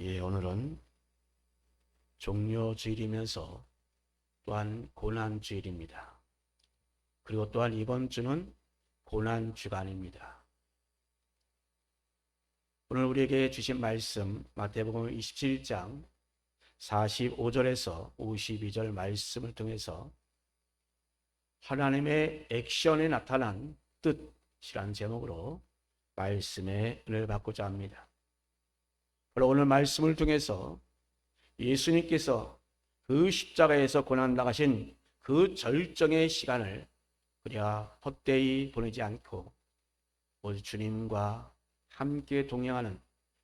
오늘은 종료주일이면서 또한 고난주일입니다. 그리고 또한 이번 주는 고난주간입니다. 오늘 우리에게 주신 말씀 마태복음 27장 45절에서 52절 말씀을 통해서 하나님의 액션에 나타난 뜻이라는 제목으로 말씀의 은혜를 받고자 합니다. 오늘 말씀을 통해서 예수님께서 그 십자가에서 고난당하신 그 절정의 시간을 그냥 헛되이 보내지 않고 오직 주님과 함께 동행하는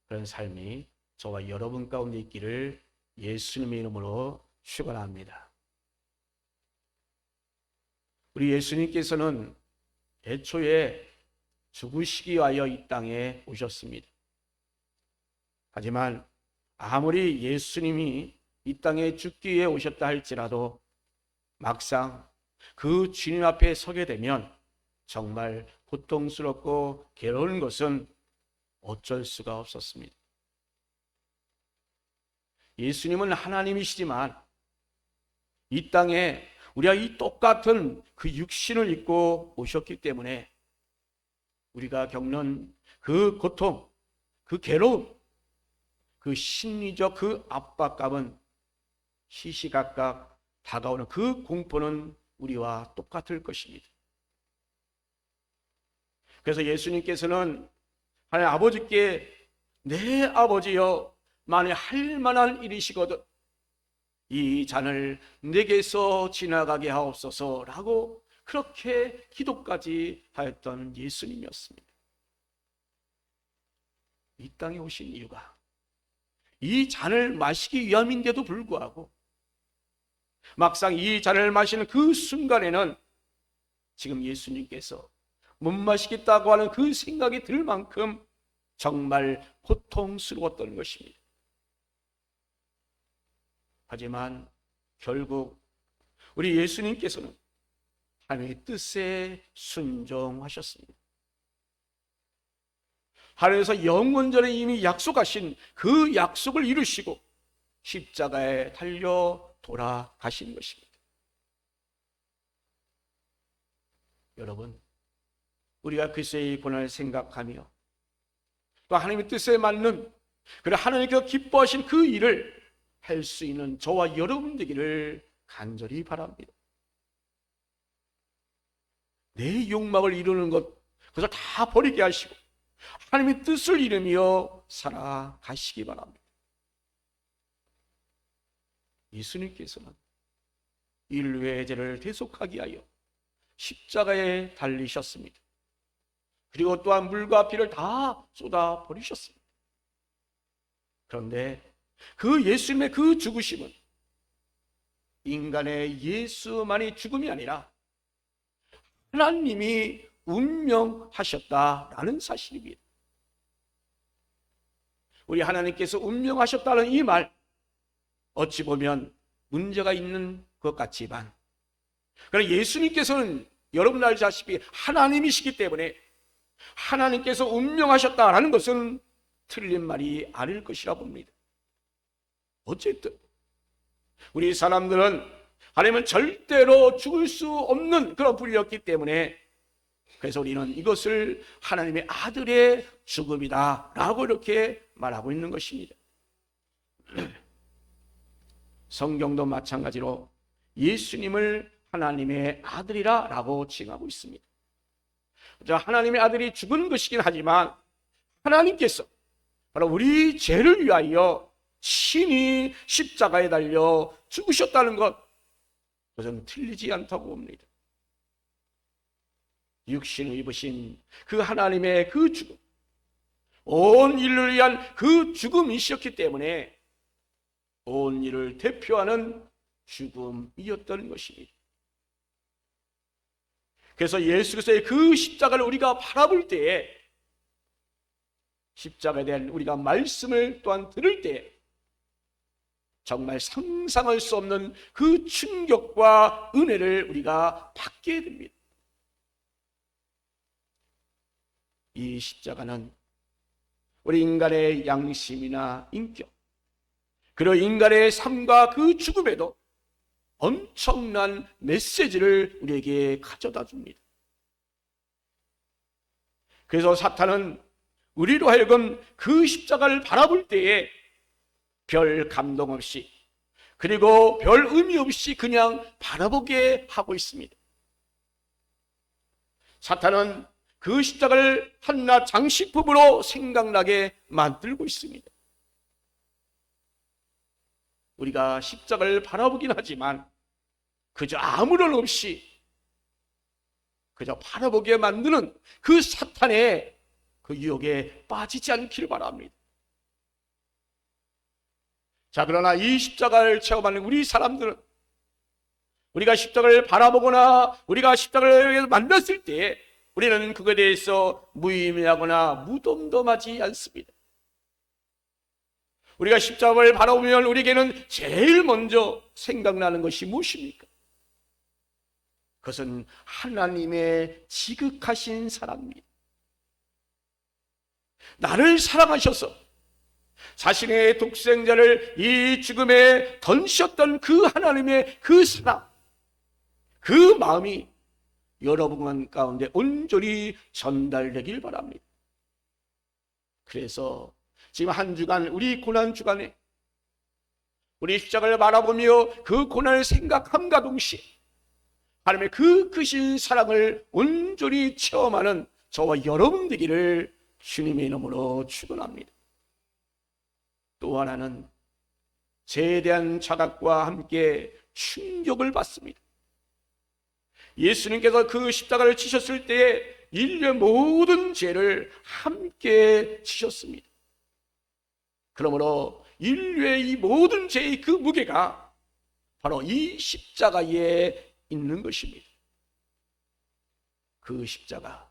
그런 삶이 저와 여러분 가운데 있기를 예수님의 이름으로 축원합니다. 우리 예수님께서는 애초에 죽으시기 위하여 이 땅에 오셨습니다. 하지만 아무리 예수님이 이 땅에 죽기 위해 오셨다 할지라도 막상 그 주님 앞에 서게 되면 정말 고통스럽고 괴로운 것은 어쩔 수가 없었습니다. 예수님은 하나님이시지만 이 땅에 우리가 이 똑같은 그 육신을 입고 오셨기 때문에 우리가 겪는 그 고통, 그 괴로움, 그 심리적 그 압박감은 시시각각 다가오는 그 공포는 우리와 똑같을 것입니다. 그래서 예수님께서는 하나님 아버지께 내 아버지여 만일 할 만한 일이시거든 이 잔을 내게서 지나가게 하옵소서라고 그렇게 기도까지 하였던 예수님이었습니다. 이 땅에 오신 이유가 이 잔을 마시기 위함인데도 불구하고 막상 이 잔을 마시는 그 순간에는 지금 예수님께서 못 마시겠다고 하는 그 생각이 들 만큼 정말 고통스러웠던 것입니다. 하지만 결국 우리 예수님께서는 하나님의 뜻에 순종하셨습니다. 하나님께서 영원전에 이미 약속하신 그 약속을 이루시고 십자가에 달려 돌아가신 것입니다. 여러분, 우리가 그리스도의 고난을 생각하며 또 하나님의 뜻에 맞는 그리고 하나님께서 기뻐하신 그 일을 할 수 있는 저와 여러분 되기를 간절히 바랍니다. 내 욕망을 이루는 것 그것을 다 버리게 하시고 하나님의 뜻을 이루며 살아가시기 바랍니다. 예수님께서는 인류의 죄를 대속하기 위하여 십자가에 달리셨습니다. 그리고 또한 물과 피를 다 쏟아 버리셨습니다. 그런데 그 예수님의 그 죽으심은 인간의 예수만이 죽음이 아니라 하나님이 운명하셨다라는 사실입니다. 우리 하나님께서 운명하셨다는 이 말 어찌 보면 문제가 있는 것 같지만 그러나 예수님께서는 여러분 알다시피 하나님이시기 때문에 하나님께서 운명하셨다라는 것은 틀린 말이 아닐 것이라 봅니다. 어쨌든 우리 사람들은 하나님은 절대로 죽을 수 없는 그런 분이었기 때문에 그래서 우리는 이것을 하나님의 아들의 죽음이다 라고 이렇게 말하고 있는 것입니다. 성경도 마찬가지로 예수님을 하나님의 아들이라 라고 칭하고 있습니다. 하나님의 아들이 죽은 것이긴 하지만 하나님께서 바로 우리 죄를 위하여 친히 십자가에 달려 죽으셨다는 것 그것은 틀리지 않다고 봅니다. 육신을 입으신 그 하나님의 그 죽음 온 인류를 위한 그 죽음이셨기 때문에 온 인류를 대표하는 죽음이었던 것입니다. 그래서 예수 그리스도의 그 십자가를 우리가 바라볼 때에 십자가에 대한 우리가 말씀을 또한 들을 때에 정말 상상할 수 없는 그 충격과 은혜를 우리가 받게 됩니다. 이 십자가는 우리 인간의 양심이나 인격 그리고 인간의 삶과 그 죽음에도 엄청난 메시지를 우리에게 가져다 줍니다. 그래서 사탄은 우리로 하여금 그 십자가를 바라볼 때에 별 감동 없이, 그리고 별 의미 없이 그냥 바라보게 하고 있습니다. 사탄은 그 십자가를 한낱 장식품으로 생각나게 만들고 있습니다. 우리가 십자가를 바라보긴 하지만 그저 아무런 없이 그저 바라보게 만드는 그 사탄의 그 유혹에 빠지지 않기를 바랍니다. 자, 그러나 이 십자가를 체험하는 우리 사람들은 우리가 십자가를 바라보거나 우리가 십자가를 만났을 때 우리는 그것에 대해서 무의미하거나 무덤덤하지 않습니다. 우리가 십자가를 바라보면 우리에게는 제일 먼저 생각나는 것이 무엇입니까? 그것은 하나님의 지극하신 사랑입니다. 나를 사랑하셔서 자신의 독생자를 이 죽음에 던지셨던 그 하나님의 그 사랑, 그 마음이 여러분 가운데 온전히 전달되길 바랍니다. 그래서 지금 한 주간, 우리 고난 주간에 우리 십자가를 바라보며 그 고난을 생각함과 동시에 하나님의 그 크신 사랑을 온전히 체험하는 저와 여러분 되기를 주님의 이름으로 축원합니다. 또 하나는 죄에 대한 자각과 함께 충격을 받습니다. 예수님께서 그 십자가를 지셨을 때에 인류의 모든 죄를 함께 지셨습니다. 그러므로 인류의 이 모든 죄의 그 무게가 바로 이 십자가에 있는 것입니다. 그 십자가가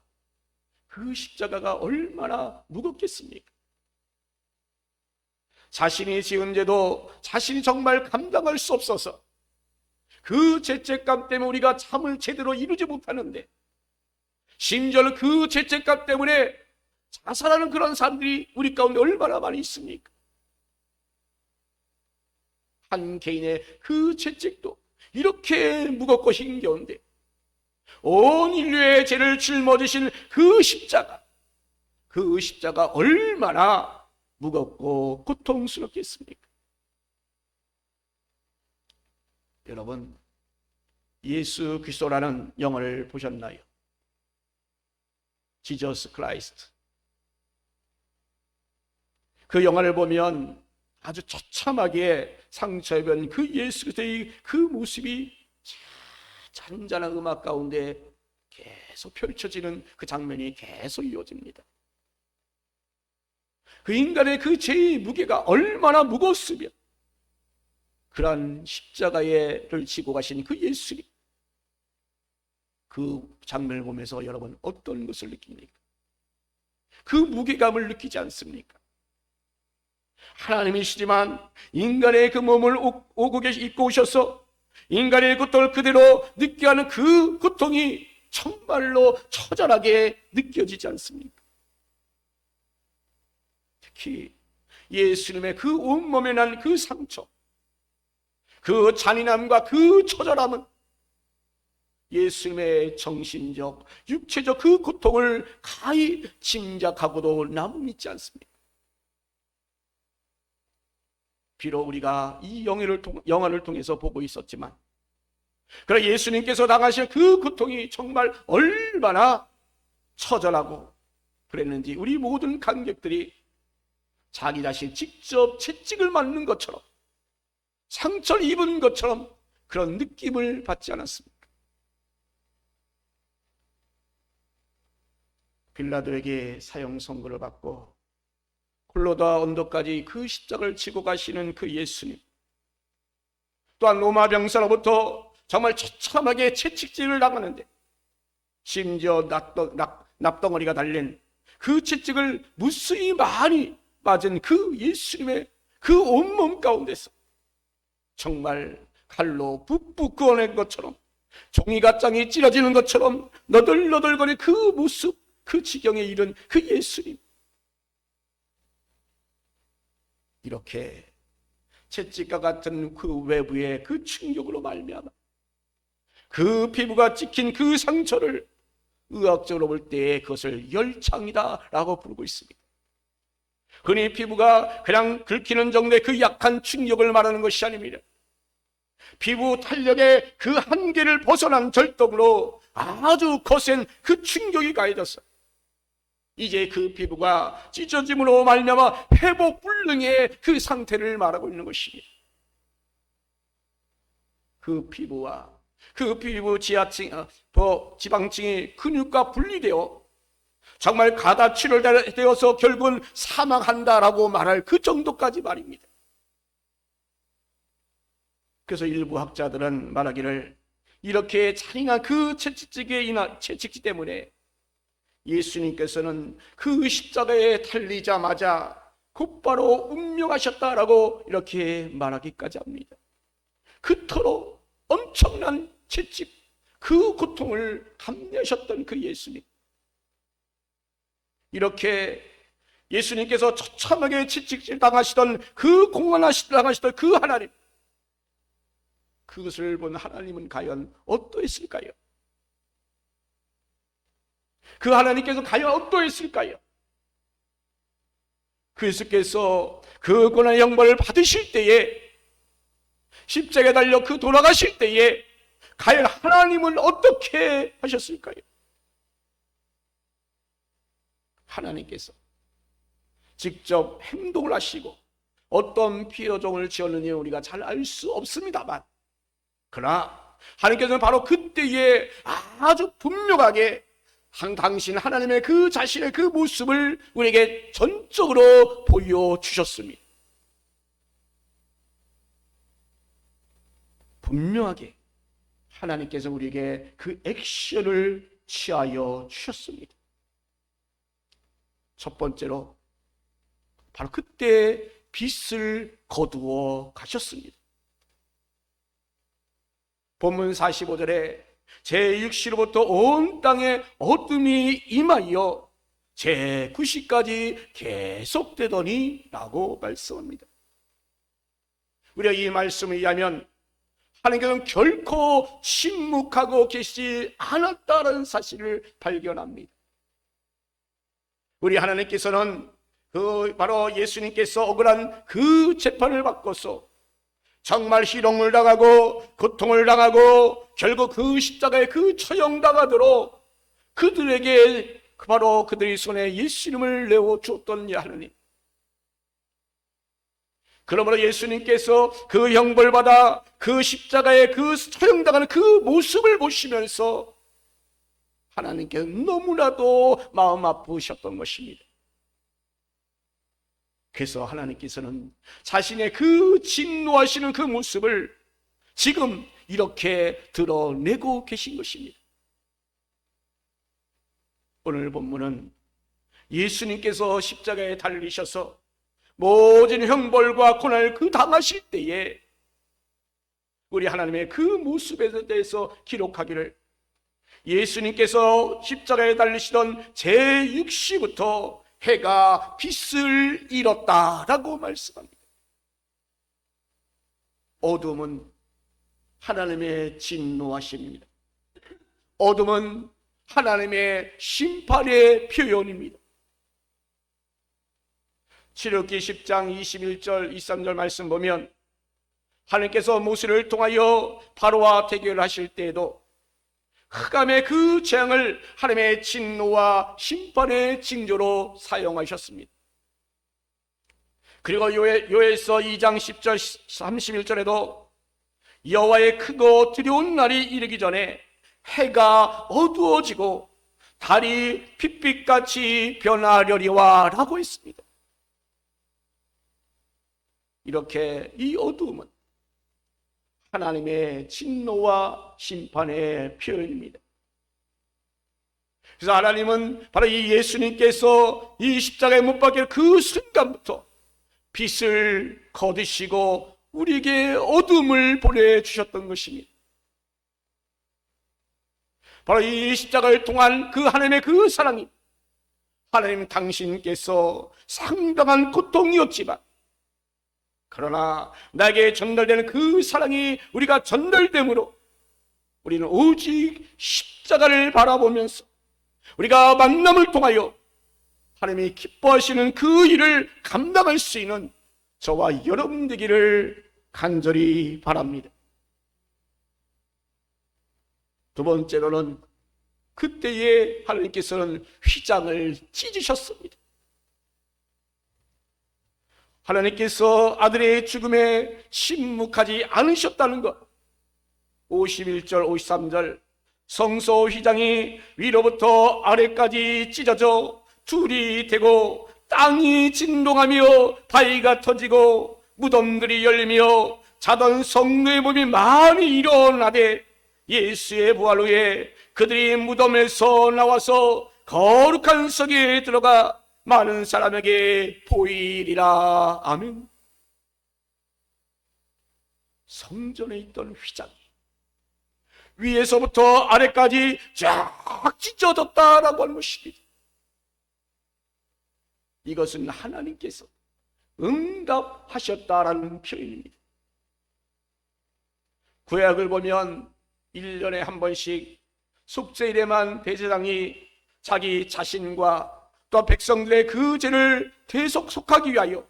얼마나 무겁겠습니까? 자신이 지은 죄도 자신이 정말 감당할 수 없어서 그 죄책감 때문에 우리가 잠을 제대로 이루지 못하는데, 심지어 그 죄책감 때문에 자살하는 그런 사람들이 우리 가운데 얼마나 많이 있습니까? 한 개인의 그 죄책도 이렇게 무겁고 힘겨운데 온 인류의 죄를 짊어지신 그 십자가 얼마나 무겁고 고통스럽겠습니까? 여러분, 예수 그리스도라는 영화를 보셨나요? 지저스 크라이스트. 그 영화를 보면 아주 처참하게 상처 입은 그 예수 그리스도의 그 모습이 잔잔한 음악 가운데 계속 펼쳐지는 그 장면이 계속 이어집니다. 그 인간의 그 죄의 무게가 얼마나 무거웠으면 그러한 십자가를 지고 가신 그 예수님, 그 장면을 보면서 여러분 어떤 것을 느낍니까? 그 무게감을 느끼지 않습니까? 하나님이시지만 인간의 그 몸을 입고 오셔서 인간의 고통을 그대로 느껴야 하는 그 고통이 정말로 처절하게 느껴지지 않습니까? 특히 예수님의 그 온몸에 난 그 상처, 그 잔인함과 그 처절함은 예수님의 정신적, 육체적 그 고통을 가히 짐작하고도 남음 있지 않습니까? 비록 우리가 이 영화를 통해서 보고 있었지만, 그러나 예수님께서 당하신 그 고통이 정말 얼마나 처절하고 그랬는지 우리 모든 관객들이 자기 자신 직접 채찍을 맞는 것처럼, 상처를 입은 것처럼 그런 느낌을 받지 않았습니까? 빌라도에게 사형 선고를 받고 골고다 언덕까지 그 십자가를 지고 가시는 그 예수님, 또한 로마 병사로부터 정말 처참하게 채찍질을 당하는데 심지어 납덩어리가 달린 그 채찍을 무수히 많이 맞은 그 예수님의 그 온몸 가운데서 정말 칼로 붓붓 그어낸 것처럼, 종이가장이 찢어지는 것처럼 너덜너덜거리는 그 모습, 그 지경에 이른 그 예수님, 이렇게 채찍과 같은 그 외부의 그 충격으로 말미암아 그 피부가 찍힌 그 상처를 의학적으로 볼 때 그것을 열창이다라고 부르고 있습니다. 그의 피부가 그냥 긁히는 정도의 그 약한 충격을 말하는 것이 아닙니다. 피부 탄력의 그 한계를 벗어난 절동으로 아주 거센 그 충격이 가해졌어요. 이제 그 피부가 찢어짐으로 말미암아 회복 불능의 그 상태를 말하고 있는 것입니다. 그 피부와 그 피부 지하층, 지방층이 근육과 분리되어 정말 가다치료되어서 결국은 사망한다라고 말할 그 정도까지 말입니다. 그래서 일부 학자들은 말하기를 이렇게 잔인한 그 채찍질 때문에 예수님께서는 그 십자가에 달리자마자 곧바로 운명하셨다라고 이렇게 말하기까지 합니다. 그토록 엄청난 채찍, 그 고통을 감내하셨던 그 예수님, 이렇게 예수님께서 처참하게 채찍질 당하시던 그 당하시던 그 하나님, 그것을 본 하나님은 과연 어떠했을까요? 그 하나님께서 과연 어떠했을까요? 그리스도께서 그 고난의 형벌을 받으실 때에, 십자가에 달려 그 돌아가실 때에 과연 하나님은 어떻게 하셨을까요? 하나님께서 직접 행동을 하시고 어떤 표정을 지었는지 우리가 잘 알 수 없습니다만, 그러나 하나님께서는 바로 그때에 아주 분명하게 당신 하나님의 그 자신의 그 모습을 우리에게 전적으로 보여주셨습니다. 분명하게 하나님께서 우리에게 그 액션을 취하여 주셨습니다. 첫 번째로 바로 그때 빛을 거두어 가셨습니다. 본문 45절에 제6시로부터 온 땅에 어둠이 임하여 제9시까지 계속되더니 라고 말씀합니다. 우리가 이 말씀에 의하면 하나님께서는 결코 침묵하고 계시지 않았다는 사실을 발견합니다. 우리 하나님께서는 바로 예수님께서 억울한 그 재판을 받고서 정말 희롱을 당하고 고통을 당하고 결국 그 십자가에 그 처형당하도록 그들에게 바로 그들의 손에 예수님을 내어주었던 하나님, 그러므로 예수님께서 그 형벌받아 그 십자가에 그 처형당하는 그 모습을 보시면서 하나님께서 너무나도 마음 아프셨던 것입니다. 그래서 하나님께서는 자신의 그 진노하시는 그 모습을 지금 이렇게 드러내고 계신 것입니다. 오늘 본문은 예수님께서 십자가에 달리셔서 모든 형벌과 고난을 그 당하실 때에 우리 하나님의 그 모습에 대해서 기록하기를, 예수님께서 십자가에 달리시던 제6시부터 해가 빛을 잃었다라고 말씀합니다. 어둠은 하나님의 진노하심입니다. 어둠은 하나님의 심판의 표현입니다. 출애굽기 10장 21절 23절 말씀 보면 하나님께서 모세를 통하여 바로와 대결하실 때에도 흑암의 그 재앙을 하나님의 진노와 심판의 징조로 사용하셨습니다. 그리고 요엘서 2장 10절 31절에도 여호와의 크고 두려운 날이 이르기 전에 해가 어두워지고 달이 핏빛같이 변하려니와 라고 했습니다. 이렇게 이 어두움은 하나님의 진노와 심판의 표현입니다. 그래서 하나님은 바로 이 예수님께서 이 십자가에 못 박힐 그 순간부터 빛을 거두시고 우리에게 어둠을 보내주셨던 것입니다. 바로 이 십자가를 통한 그 하나님의 그 사랑이, 하나님 당신께서 상당한 고통이었지만 그러나 나에게 전달되는 그 사랑이 우리가 전달됨으로 우리는 오직 십자가를 바라보면서 우리가 만남을 통하여 하나님이 기뻐하시는 그 일을 감당할 수 있는 저와 여러분 되기를 간절히 바랍니다. 두 번째로는 그때에 하나님께서는 휘장을 찢으셨습니다. 하나님께서 아들의 죽음에 침묵하지 않으셨다는 것. 51절 53절 성소 휘장이 위로부터 아래까지 찢어져 둘이 되고 땅이 진동하며 바위가 터지고 무덤들이 열리며 자던 성도의 몸이 많이 일어나되 예수의 부활 후에 그들이 무덤에서 나와서 거룩한 성에 들어가 많은 사람에게 보이리라. 아멘. 성전에 있던 휘장이 위에서부터 아래까지 쫙 찢어졌다라고 하는 것입니다. 이것은 하나님께서 응답하셨다라는 표현입니다. 구약을 보면 1년에 한 번씩 속죄일에만 대제사장이 자기 자신과 또 백성들의 그 죄를 대속하기 위하여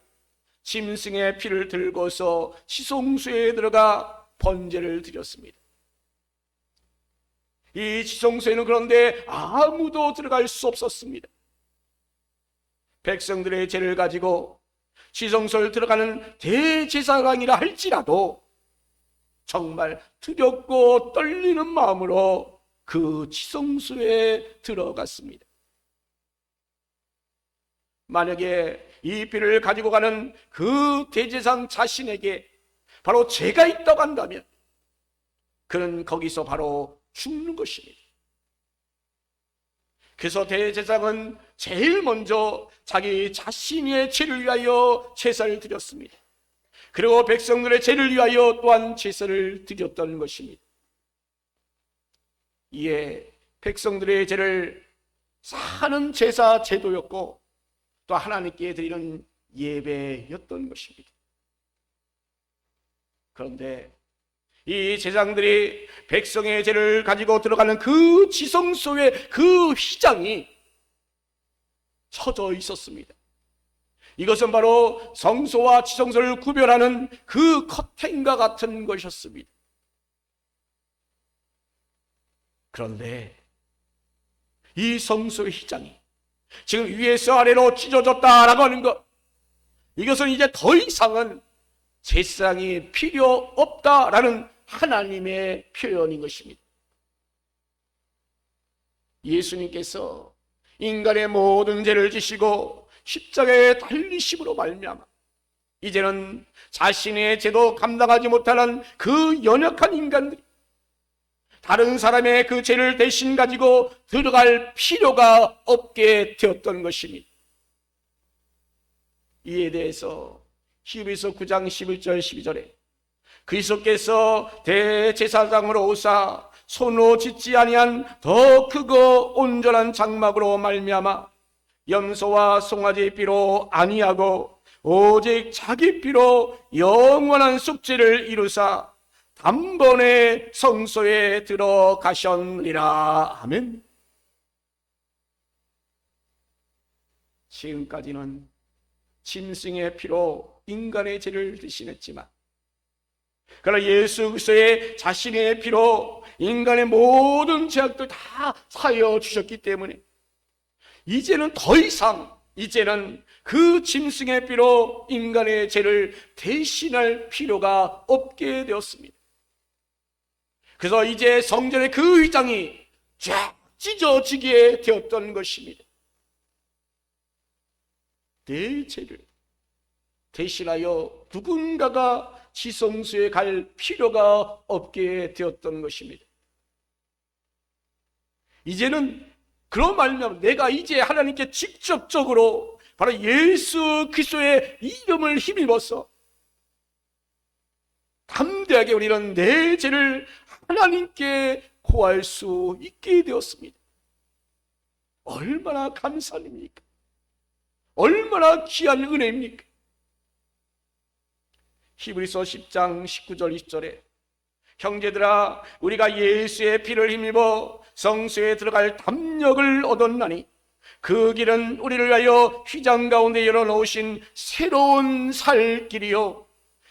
짐승의 피를 들고서 지성소에 들어가 번제를 드렸습니다. 이 지성소에는 그런데 아무도 들어갈 수 없었습니다. 백성들의 죄를 가지고 지성소를 들어가는 대제사장이라 할지라도 정말 두렵고 떨리는 마음으로 그 지성소에 들어갔습니다. 만약에 이 피를 가지고 가는 그 대제사장 자신에게 바로 죄가 있다고 한다면 그는 거기서 바로 죽는 것입니다. 그래서 대제사장은 제일 먼저 자기 자신의 죄를 위하여 제사를 드렸습니다. 그리고 백성들의 죄를 위하여 또한 제사를 드렸던 것입니다. 이에 백성들의 죄를 사는 제사 제도였고 또 하나님께 드리는 예배였던 것입니다. 그런데 이 제사장들이 백성의 죄를 가지고 들어가는 그 지성소의 그 휘장이 쳐져 있었습니다. 이것은 바로 성소와 지성소를 구별하는 그 커튼과 같은 것이었습니다. 그런데 이 성소의 휘장이 지금 위에서 아래로 찢어졌다라고 하는 것, 이것은 이제 더 이상은 제사장이 필요 없다라는 하나님의 표현인 것입니다. 예수님께서 인간의 모든 죄를 지시고 십자가에 달리심으로 말미암아 이제는 자신의 죄도 감당하지 못하는 그 연약한 인간들이 다른 사람의 그 죄를 대신 가지고 들어갈 필요가 없게 되었던 것입니다. 이에 대해서 히브리서 9장 11절 12절에 그리스도께서 대제사장으로 오사 손으로 짓지 아니한 더 크고 온전한 장막으로 말미암아 염소와 송아지 피로 아니하고 오직 자기 피로 영원한 속죄를 이루사 단번에 성소에 들어가셨느니라. 아멘. 지금까지는 짐승의 피로 인간의 죄를 대신했지만 그러나 예수 그리스도의 자신의 피로 인간의 모든 죄악들 다 사여 주셨기 때문에 이제는 더 이상 그 짐승의 피로 인간의 죄를 대신할 필요가 없게 되었습니다. 그래서 이제 성전의 그 휘장이 쫙 찢어지게 되었던 것입니다. 내 죄를 대신하여 누군가가 지성소에 갈 필요가 없게 되었던 것입니다. 이제는 그런 말이면 내가 이제 하나님께 직접적으로 바로 예수 그리스도의 이름을 힘입어서 담대하게 우리는 내 죄를 하나님께 고할 수 있게 되었습니다. 얼마나 감사한 일입니까? 얼마나 귀한 은혜입니까? 히브리서 10장 19절 20절에 형제들아 우리가 예수의 피를 힘입어 성소에 들어갈 담력을 얻었나니 그 길은 우리를 위하여 휘장 가운데 열어놓으신 새로운 살 길이요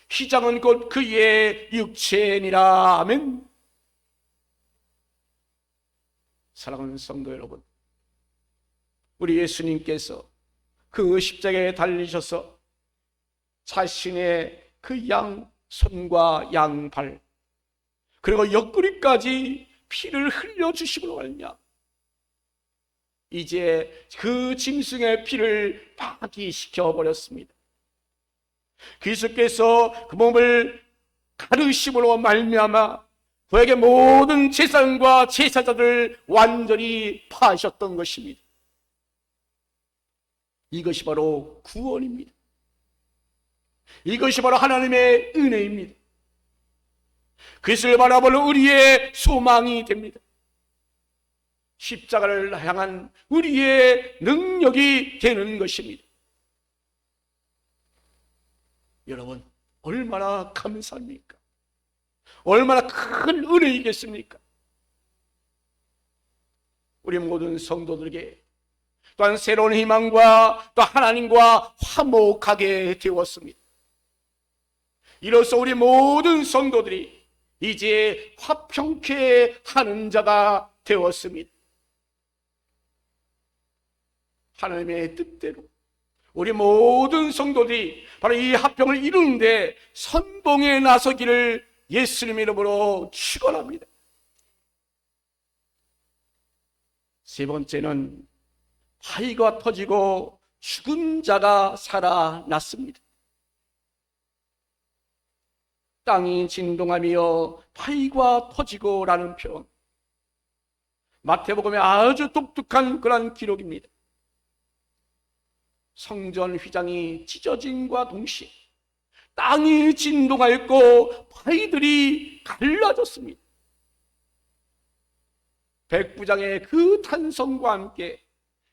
휘장은 곧 그의 육체니라. 아멘. 사랑하는 성도 여러분, 우리 예수님께서 그 십자가에 달리셔서 자신의 그 양손과 양발 그리고 옆구리까지 피를 흘려주심으로 말미암아 이제 그 짐승의 피를 파기시켜 버렸습니다. 그리스도께서 그 몸을 가르심으로 말미암아 그에게 모든 제사장과 제사자들을 완전히 파하셨던 것입니다. 이것이 바로 구원입니다. 이것이 바로 하나님의 은혜입니다. 그리스도를 바라보는 우리의 소망이 됩니다. 십자가를 향한 우리의 능력이 되는 것입니다. 여러분, 얼마나 감사합니까? 얼마나 큰 은혜이겠습니까? 우리 모든 성도들에게 또한 새로운 희망과 또 하나님과 화목하게 되었습니다. 이로써 우리 모든 성도들이 이제 화평케 하는 자가 되었습니다. 하나님의 뜻대로 우리 모든 성도들이 바로 이 화평을 이루는데 선봉에 나서기를 예수님 이름으로 축원합니다. 세 번째는 파이가 터지고 죽은 자가 살아났습니다. 땅이 진동하며 파이가 터지고라는 표현, 마태복음에 아주 독특한 그런 기록입니다. 성전 휘장이 찢어짐과 동시에 땅이 진동하였고 파이들이 갈라졌습니다. 백부장의 그 탄성과 함께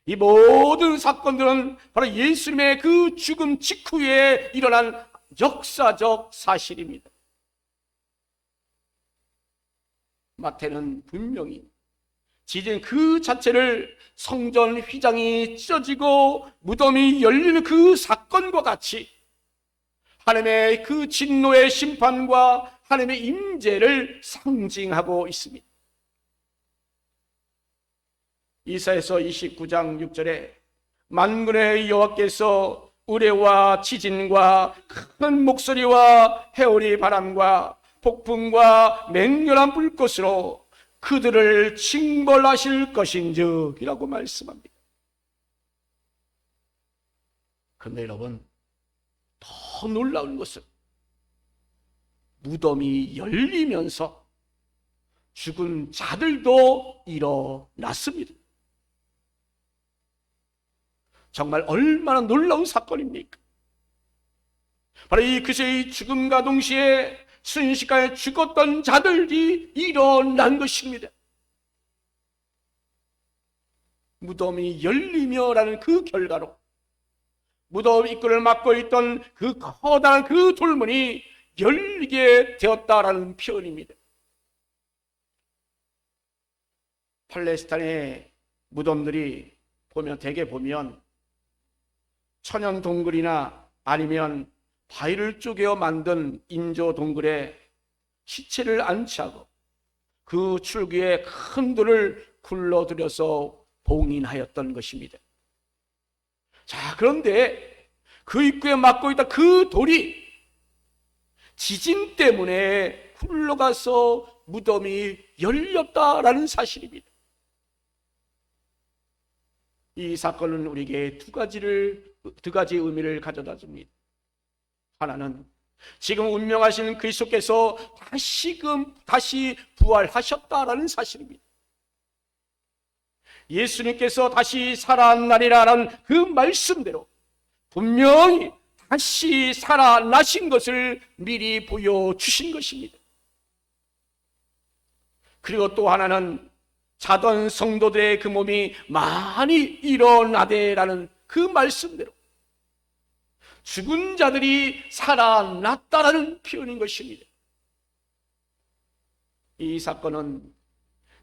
이 모든 사건들은 바로 예수님의 그 죽음 직후에 일어난 역사적 사실입니다. 마태는 분명히 지진 그 자체를 성전 휘장이 찢어지고 무덤이 열리는 그 사건과 같이 하나님의 그 진노의 심판과 하나님의 임재를 상징하고 있습니다. 이사야서 29장 6절에 만군의 여호와께서 우레와 지진과 큰 목소리와 해오리 바람과 폭풍과 맹렬한 불꽃으로 그들을 징벌하실 것인즉 이라고 말씀합니다. 그런데 여러분, 더 놀라운 것은 무덤이 열리면서 죽은 자들도 일어났습니다. 정말 얼마나 놀라운 사건입니까? 바로 이 그리스도의 죽음과 동시에 순식간에 죽었던 자들이 일어난 것입니다. 무덤이 열리며라는 그 결과로 무덤 입구를 막고 있던 그 커다란 그 돌문이 열리게 되었다라는 표현입니다. 팔레스타인의 무덤들이 대개 보면 천연 동굴이나 아니면 바위를 쪼개어 만든 인조 동굴에 시체를 안치하고 그 줄기에 큰 돌을 굴러들여서 봉인하였던 것입니다. 자, 그런데 그 입구에 막고 있다 그 돌이 지진 때문에 굴러가서 무덤이 열렸다라는 사실입니다. 이 사건은 우리에게 두 가지 의미를 가져다 줍니다. 하나는 지금 운명하신 그리스도께서 다시 부활하셨다라는 사실입니다. 예수님께서 다시 살아나리라는 그 말씀대로 분명히 다시 살아나신 것을 미리 보여주신 것입니다. 그리고 또 하나는 자던 성도들의 그 몸이 많이 일어나되라는 그 말씀대로 죽은 자들이 살아났다라는 표현인 것입니다. 이 사건은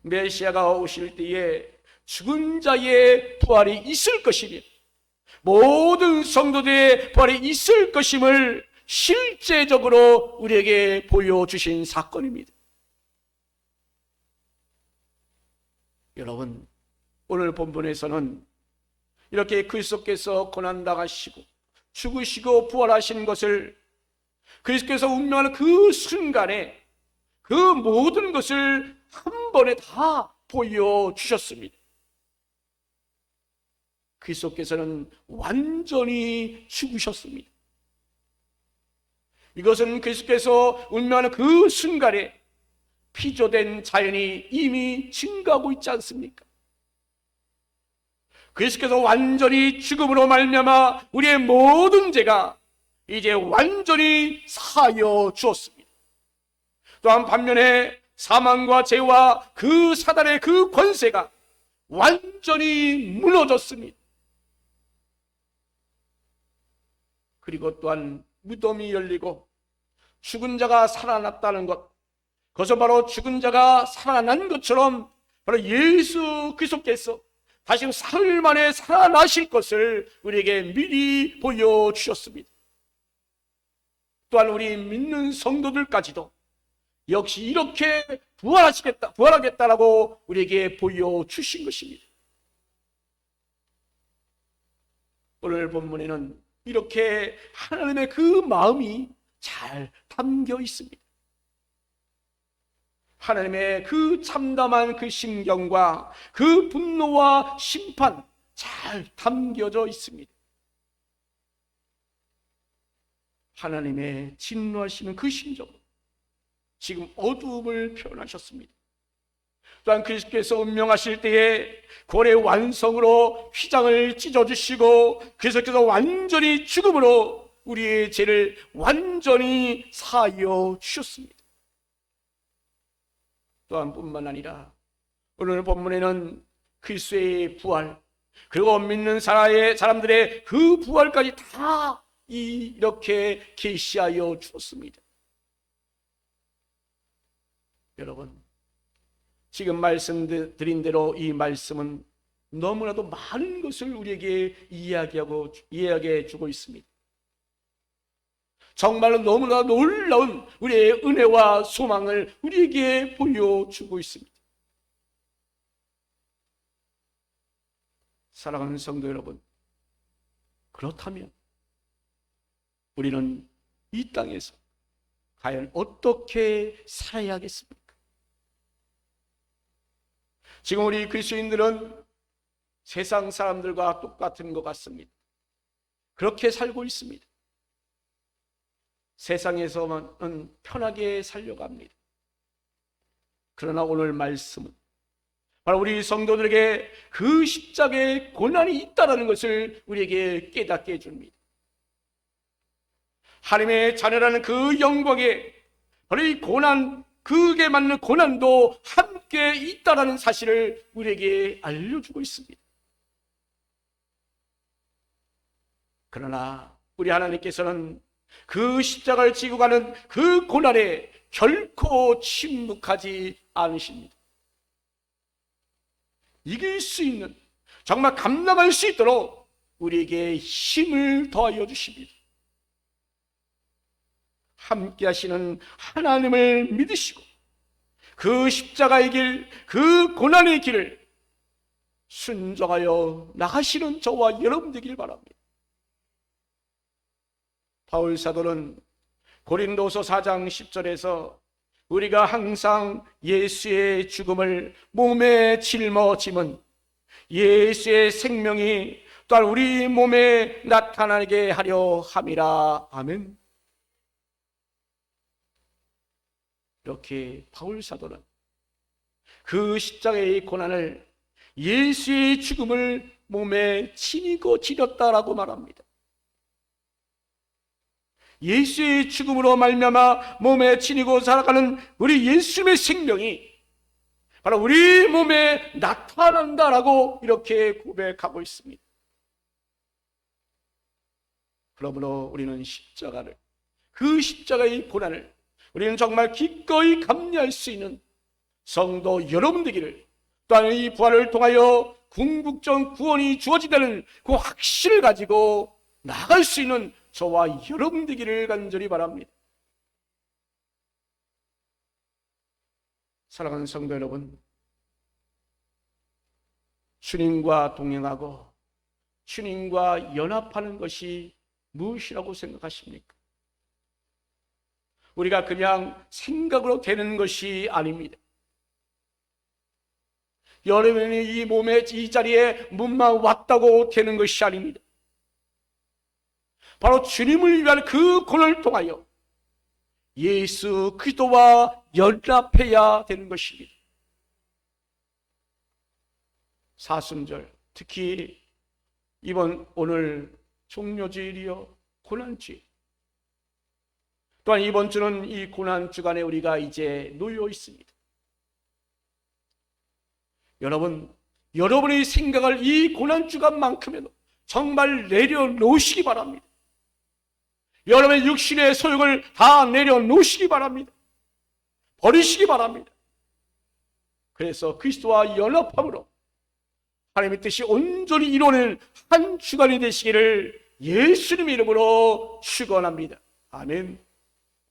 메시아가 오실 때에 죽은 자의 부활이 있을 것이며 모든 성도들의 부활이 있을 것임을 실제적으로 우리에게 보여주신 사건입니다. 여러분, 오늘 본문에서는 이렇게 그리스도께서 고난당하시고 죽으시고 부활하신 것을, 그리스도께서 운명하는 그 순간에 그 모든 것을 한 번에 다 보여주셨습니다. 그리스도께서는 완전히 죽으셨습니다. 이것은 그리스도께서 운명하는 그 순간에 피조된 자연이 이미 증가하고 있지 않습니까? 그리스도께서 완전히 죽음으로 말미암아 우리의 모든 죄가 이제 완전히 사하여 주었습니다. 또한 반면에 사망과 죄와 그 사단의 그 권세가 완전히 무너졌습니다. 그리고 또한 무덤이 열리고 죽은 자가 살아났다는 것, 그것은 바로 죽은 자가 살아난 것처럼 바로 예수 그리스도께서 다시 사흘 만에 살아나실 것을 우리에게 미리 보여주셨습니다. 또한 우리 믿는 성도들까지도 역시 이렇게 부활하겠다라고 우리에게 보여주신 것입니다. 오늘 본문에는 이렇게 하나님의 그 마음이 잘 담겨 있습니다. 하나님의 그 참담한 그 심경과 그 분노와 심판 잘 담겨져 있습니다. 하나님의 진노하시는 그 심정, 지금 어두움을 표현하셨습니다. 또한 그리스도께서 운명하실 때에 고래 완성으로 휘장을 찢어주시고 그리스도께서 완전히 죽음으로 우리의 죄를 완전히 사하여 주셨습니다. 또한 뿐만 아니라 오늘 본문에는 그리스도의 부활, 그리고 믿는 사람들의 그 부활까지 다 이렇게 계시하여 주었습니다. 여러분, 지금 말씀드린 대로 이 말씀은 너무나도 많은 것을 우리에게 이야기해 주고 있습니다. 정말로 너무나 놀라운 우리의 은혜와 소망을 우리에게 보여주고 있습니다. 사랑하는 성도 여러분, 그렇다면 우리는 이 땅에서 과연 어떻게 살아야 하겠습니까? 지금 우리 그리스도인들은 세상 사람들과 똑같은 것 같습니다. 그렇게 살고 있습니다. 세상에서는 편하게 살려고 합니다. 그러나 오늘 말씀은 바로 우리 성도들에게 그 십자가의 고난이 있다는 것을 우리에게 깨닫게 해줍니다. 하나님의 자녀라는 그 영광에 바로 이 고난, 그에 맞는 고난도 함께 있다는 사실을 우리에게 알려주고 있습니다. 그러나 우리 하나님께서는 그 십자가를 지고 가는 그 고난에 결코 침묵하지 않으십니다. 이길 수 있는, 정말 감당할 수 있도록 우리에게 힘을 더하여 주십니다. 함께 하시는 하나님을 믿으시고 그 십자가의 길, 그 고난의 길을 순종하여 나가시는 저와 여러분 되길 바랍니다. 바울 사도는 고린도서 4장 10절에서 우리가 항상 예수의 죽음을 몸에 짊어짐은 예수의 생명이 또한 우리 몸에 나타나게 하려 함이라. 아멘. 이렇게 바울 사도는 그 십자가의 고난을, 예수의 죽음을 몸에 지니고 지렸다라고 말합니다. 예수의 죽음으로 말미암아 몸에 지니고 살아가는 우리 예수님의 생명이 바로 우리 몸에 나타난다라고 이렇게 고백하고 있습니다. 그러므로 우리는 그 십자가의 고난을 우리는 정말 기꺼이 감내할 수 있는 성도 여러분 되기를, 또한 이 부활을 통하여 궁극적 구원이 주어진다는 그 확신을 가지고 나아갈 수 있는 저와 여러분 되기를 간절히 바랍니다. 사랑하는 성도 여러분, 주님과 동행하고 주님과 연합하는 것이 무엇이라고 생각하십니까? 우리가 그냥 생각으로 되는 것이 아닙니다. 여러분이 이 몸에, 이 자리에 몸만 왔다고 되는 것이 아닙니다. 바로 주님을 위한 그 고난을 통하여 예수 그리스도와 연합해야 되는 것입니다. 사순절, 특히 오늘 종료주일이요 고난주일, 또한 이번 주는 이 고난주간에 우리가 이제 놓여 있습니다. 여러분의 생각을 이 고난주간만큼에도 정말 내려놓으시기 바랍니다. 여러분의 육신의 소욕을 다 내려놓으시기 바랍니다. 버리시기 바랍니다. 그래서 그리스도와 연합함으로 하나님의 뜻이 온전히 이루어낸 한 주간이 되시기를 예수님의 이름으로 축원합니다. 아멘.